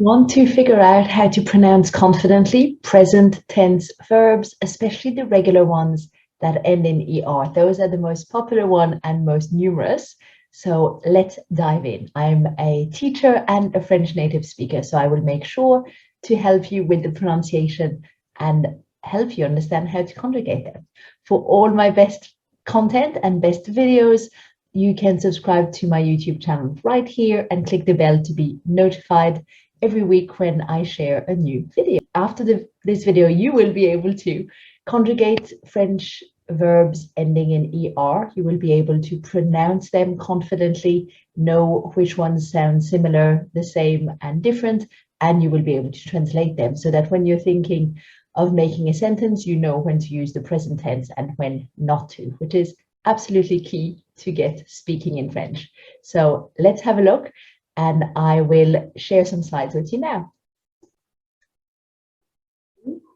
Want to figure out how to pronounce confidently present tense verbs, especially the regular ones that end in er. Those are the most popular one and most numerous. So let's dive in. I'm a teacher and a French native speaker, so I will make sure to help you with the pronunciation and help you understand how to conjugate them. For all my best content and best videos, you can subscribe to my YouTube channel right here and click the bell to be notified every week when I share a new video. After this video, you will be able to conjugate French verbs ending in er. You will be able to pronounce them confidently, know which ones sound similar, the same, and different, and you will be able to translate them so that when you're thinking of making a sentence, you know when to use the present tense and when not to, which is absolutely key to get speaking in French. So let's have a look. And I will share some slides with you now.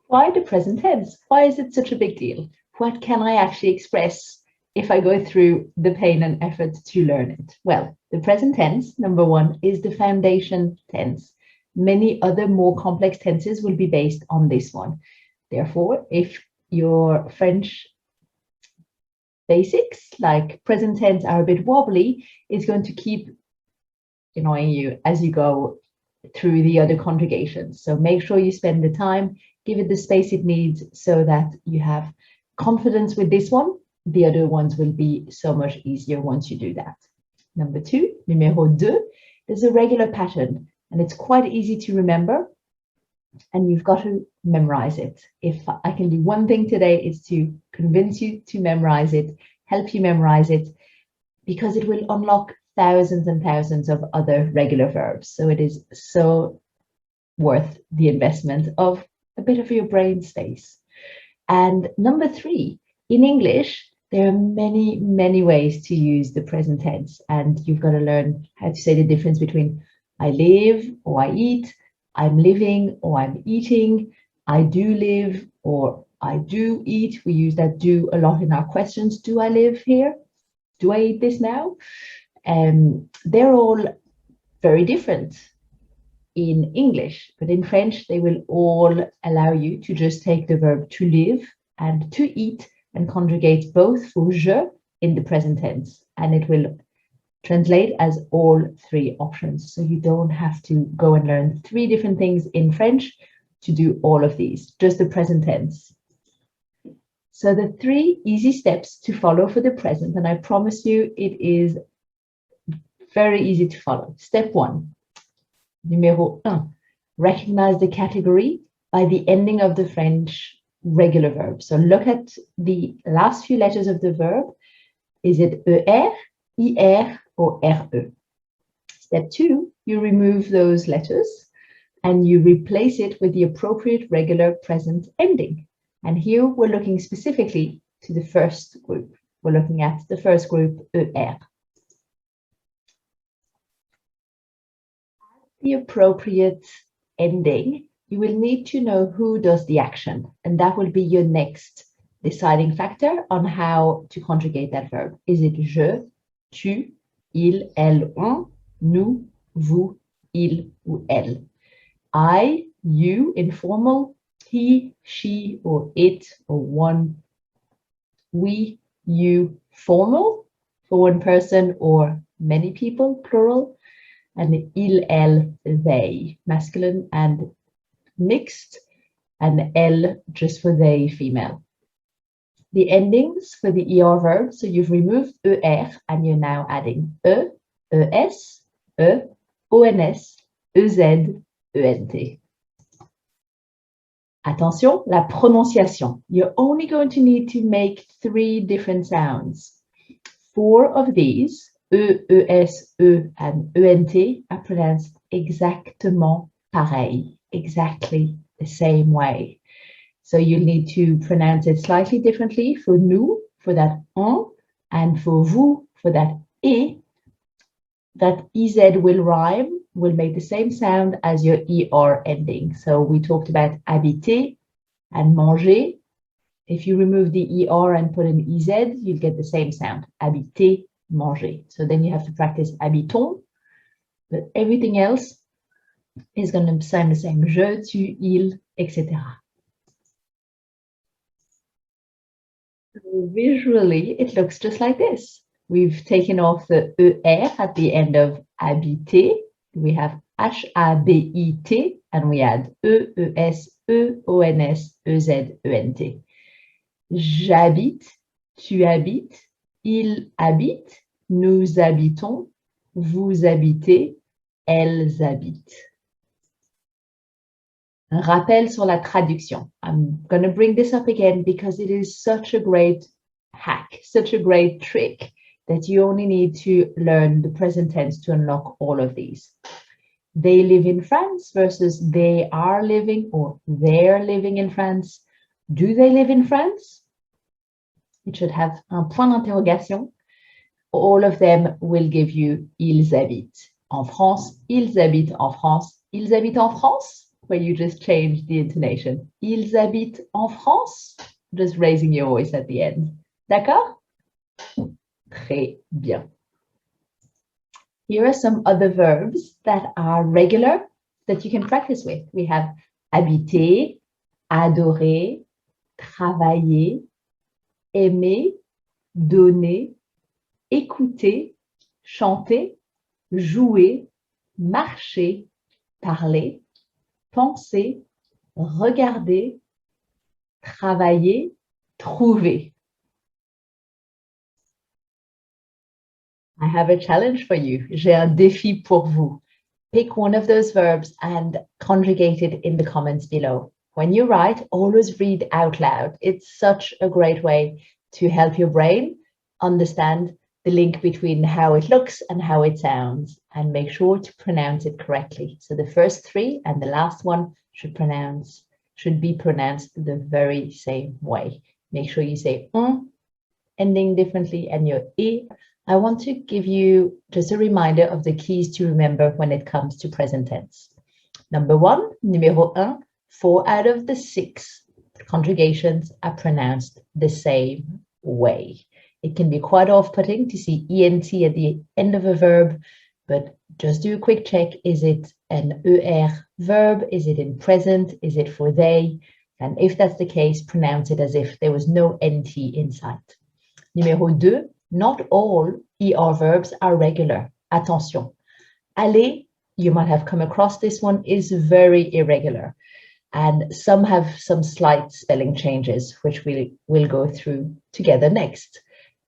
Why the present tense? Why is it such a big deal? What can I actually express if I go through the pain and effort to learn it? Well, the present tense, number one, is the foundation tense. Many other more complex tenses will be based on this one. Therefore, if your French basics, like present tense, are a bit wobbly, it's going to keep annoying you as you go through the other conjugations. So make sure you spend the time, give it the space it needs so that you have confidence with this one. The other ones will be so much easier once you do that. Number two, numéro deux, there's a regular pattern and it's quite easy to remember and you've got to memorize it. If I can do one thing today, is to convince you to memorize it, help you memorize it, because it will unlock thousands and thousands of other regular verbs. So it is so worth the investment of a bit of your brain space. And number three, in English, there are many, many ways to use the present tense. And you've got to learn how to say the difference between I live or I eat, I'm living or I'm eating, I do live or I do eat. We use that do a lot in our questions. Do I live here? Do I eat this now? They're all very different in English, but in French, they will all allow you to just take the verb to live and to eat and conjugate both for je in the present tense, and it will translate as all three options. So you don't have to go and learn three different things in French to do all of these, just the present tense. So the three easy steps to follow for the present, and I promise you it is very easy to follow. Step one, numéro un, recognize the category by the ending of the French regular verb. So look at the last few letters of the verb. Is it ER, IR, or RE? Step two, you remove those letters and you replace it with the appropriate regular present ending. And here we're looking specifically to the first group. We're looking at the first group, ER. The appropriate ending, you will need to know who does the action, and that will be your next deciding factor on how to conjugate that verb. Is it je, tu, il, elle, on, nous, vous, il ou elle? I, you, informal, he, she, or it, or one. We, you, formal, for one person or many people, plural. And il, elle, they, masculine and mixed, and elle just for they, female. The endings for the er verb, so you've removed er and you're now adding e, es, e, ons, ez, ent. Attention, la prononciation. You're only going to need to make three different sounds. Four of these, E, ES, E, and ENT, are pronounced exactement pareil, exactly the same way. So you need to pronounce it slightly differently for nous, for that on, and for vous, for that e. That EZ will rhyme, will make the same sound as your ER ending. So we talked about habiter and manger. If you remove the ER and put an EZ, you'll get the same sound, habiter, manger. So then you have to practice habiton, but everything else is going to sound the same. Je, tu, il, etc. Visually, it looks just like this. We've taken off the ER at the end of habiter. We have H-A-B-I-T, and we add E, E-S, E-O-N-S, E-Z, E-N-T. J'habite, tu habites, il habite, nous habitons, vous habitez, elles habitent. Un rappel sur la traduction. I'm going to bring this up again because it is such a great hack, such a great trick that you only need to learn the present tense to unlock all of these. They live in France versus they are living or they're living in France. Do they live in France? It should have un point d'interrogation. All of them will give you ils habitent en France, ils habitent en France, ils habitent en France, where you just change the intonation. Ils habitent en France, just raising your voice at the end. D'accord? Très bien. Here are some other verbs that are regular that you can practice with. We have habiter, adorer, travailler, aimer, donner, écouter, chanter, jouer, marcher, parler, penser, regarder, travailler, trouver. I have a challenge for you. J'ai un défi pour vous. Pick one of those verbs and conjugate it in the comments below. When you write, always read out loud. It's such a great way to help your brain understand the link between how it looks and how it sounds, and make sure to pronounce it correctly. So the first three and the last one should be pronounced the very same way. Make sure you say ending differently and your e. I want to give you just a reminder of the keys to remember when it comes to present tense. Number one, numéro un, 4 out of the 6 conjugations are pronounced the same way. It can be quite off-putting to see ENT at the end of a verb, but just do a quick check. Is it an ER verb? Is it in present? Is it for they? And if that's the case, pronounce it as if there was no NT in sight. Numéro 2, not all ER verbs are regular. Attention. Aller, you might have come across this one, is very irregular. And some have some slight spelling changes, which we will go through together next.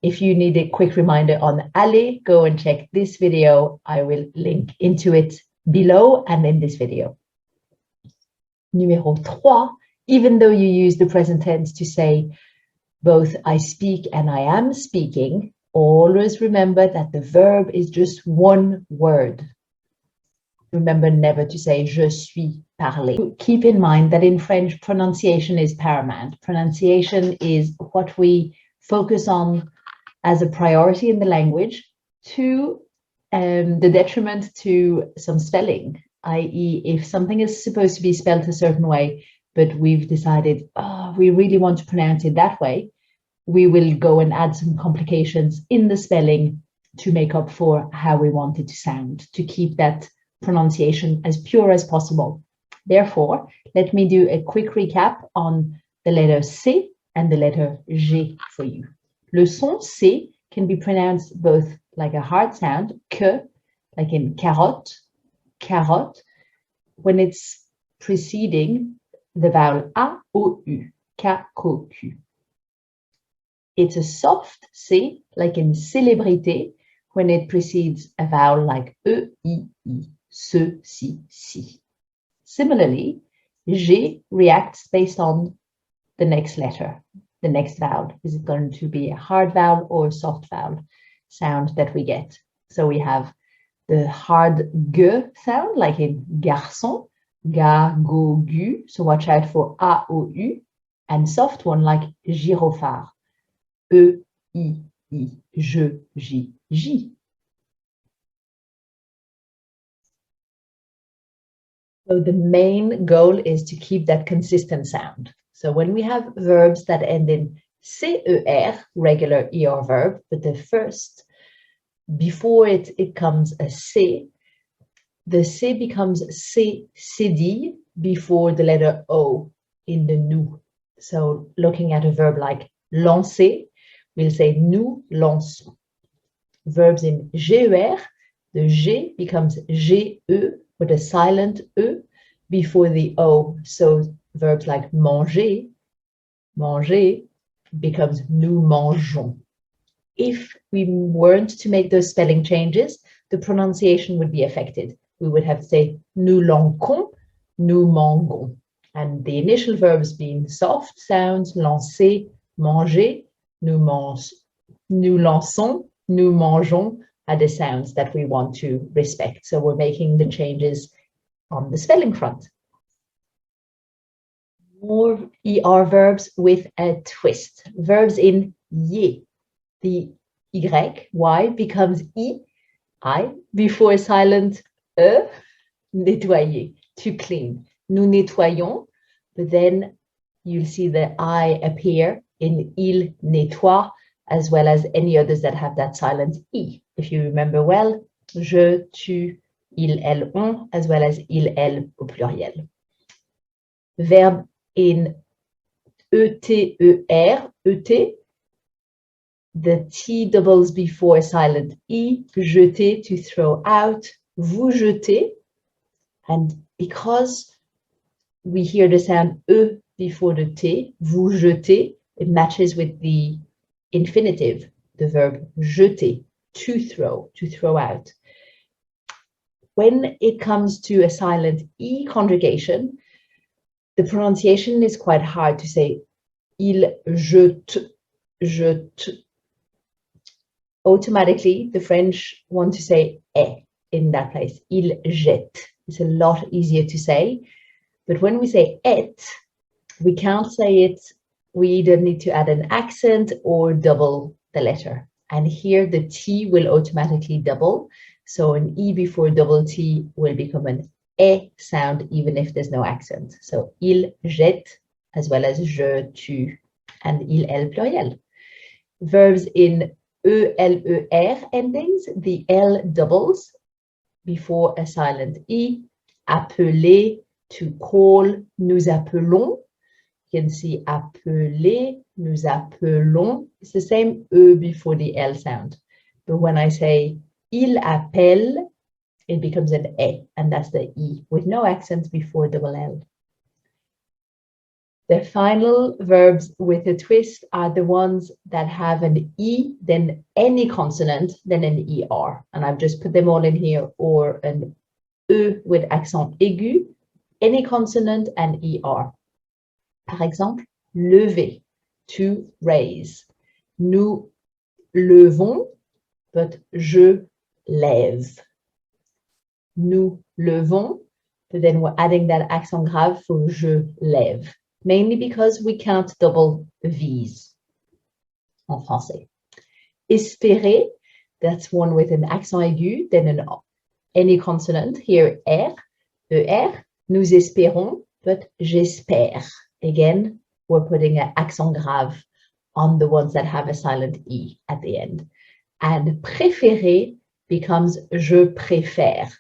If you need a quick reminder on aller, go and check this video. I will link into it below and in this video. Numéro 3, even though you use the present tense to say both I speak and I am speaking, always remember that the verb is just one word. Remember never to say je suis parlé. Keep in mind that in French, pronunciation is paramount. Pronunciation is what we focus on as a priority in the language, to the detriment to some spelling, i.e. if something is supposed to be spelled a certain way, but we've decided, we really want to pronounce it that way, we will go and add some complications in the spelling to make up for how we want it to sound, to keep that pronunciation as pure as possible. Therefore, let me do a quick recap on the letter C and the letter G for you. Le son C can be pronounced both like a hard sound, que, like in carotte, carotte, when it's preceding the vowel A ou U, ca-co-cu. It's a soft C, like in célébrité, when it precedes a vowel like E, I, ce, ci, si. Similarly, G reacts based on the next letter, the next vowel. Is it going to be a hard vowel or a soft vowel sound that we get? So we have the hard G sound, like in garçon, ga, go, gu. So watch out for A, O, U. And soft one like gyrophare, E, I, je, j, j. So the main goal is to keep that consistent sound. So when we have verbs that end in CER, regular ER verb, but the first, before it comes a C, the C becomes C, cédille before the letter O in the nous. So looking at a verb like lancer, we'll say nous lançons. Verbs in GER, the G becomes GE with a silent E before the O. So verbs like manger, manger becomes nous mangeons. If we weren't to make those spelling changes, the pronunciation would be affected. We would have to say nous lançons, nous mangons. And the initial verbs being soft sounds, lancer, manger, nous lançons, nous mangeons are the sounds that we want to respect. So we're making the changes on the spelling front. More ER verbs with a twist. Verbs in y. The Y becomes I, before a silent E, nettoyer, to clean. Nous nettoyons, but then you'll see the I appear in il nettoie, as well as any others that have that silent E. If you remember well, je, tu, il, elle, on, as well as il, elle au pluriel. Verb in ET, the T doubles before a silent E, jeter, to throw out, vous jetez. And because we hear the sound E before the T, vous jetez, it matches with the infinitive, the verb jeter, to throw out. When it comes to a silent E conjugation, the pronunciation is quite hard to say. Il jette, jette. Automatically, the French want to say in that place. Il jette. It's a lot easier to say. But when we say et, we can't say it. We either need to add an accent or double the letter. And here the T will automatically double. So an E before double T will become an E sound, even if there's no accent. So il jette, as well as je, tu, and il, elle pluriel. Verbs in ELER endings, the L doubles before a silent E. Appeler, to call, nous appelons. You can see appeler, nous appelons. It's the same E before the L sound. But when I say il appelle, it becomes an E, and that's the E with no accent before double L. The final verbs with a twist are the ones that have an E, then any consonant, then an ER. And I've just put them all in here, or an E with accent aigu, any consonant, and ER. Par exemple, lever, to raise. Nous levons, but je lève. Nous levons, but then we're adding that accent grave for je lève. Mainly because we can't double V's en français. Espérer, that's one with an accent aigu, then any consonant, here R, ER. Nous espérons, but j'espère. Again, we're putting an accent grave on the ones that have a silent E at the end. And préférer becomes je préfère.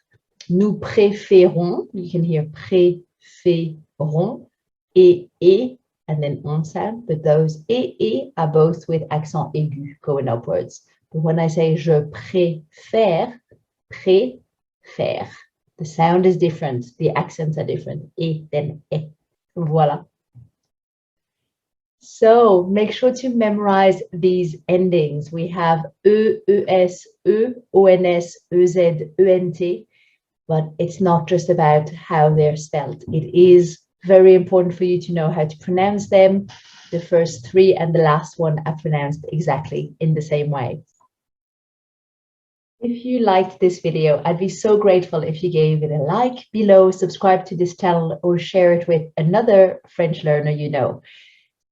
Nous préférons, you can hear préférons, et, and then on sound, but those et are both with accent aigu going upwards. But when I say je préfère, préfère, the sound is different, the accents are different, et then et. Voila. So make sure to memorize these endings. We have E, ES, E, ONS, EZ, ENT, but it's not just about how they're spelled. It is very important for you to know how to pronounce them. The first three and the last one are pronounced exactly in the same way. If you liked this video, I'd be so grateful if you gave it a like below, subscribe to this channel, or share it with another French learner you know.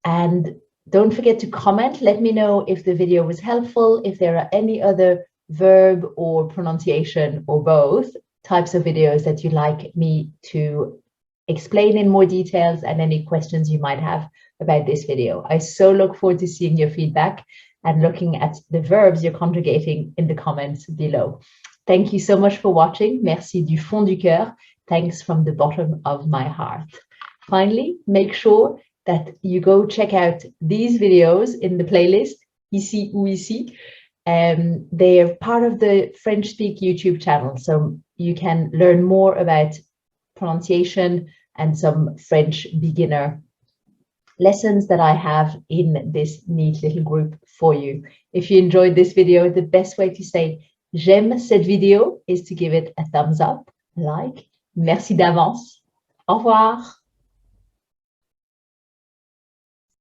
And don't forget to comment. Let me know if the video was helpful, if there are any other verb or pronunciation or both types of videos that you'd like me to explain in more details, and any questions you might have about this video. I so look forward to seeing your feedback and looking at the verbs you're conjugating in the comments below. Thank you so much for watching. Merci du fond du cœur. Thanks from the bottom of my heart. Finally, make sure that you go check out these videos in the playlist, ici ou ici. They are part of the French Speak YouTube channel, so you can learn more about pronunciation and some French beginner lessons that I have in this neat little group for you. If you enjoyed this video, the best way to say j'aime cette vidéo is to give it a thumbs up, like. Merci d'avance. Au revoir.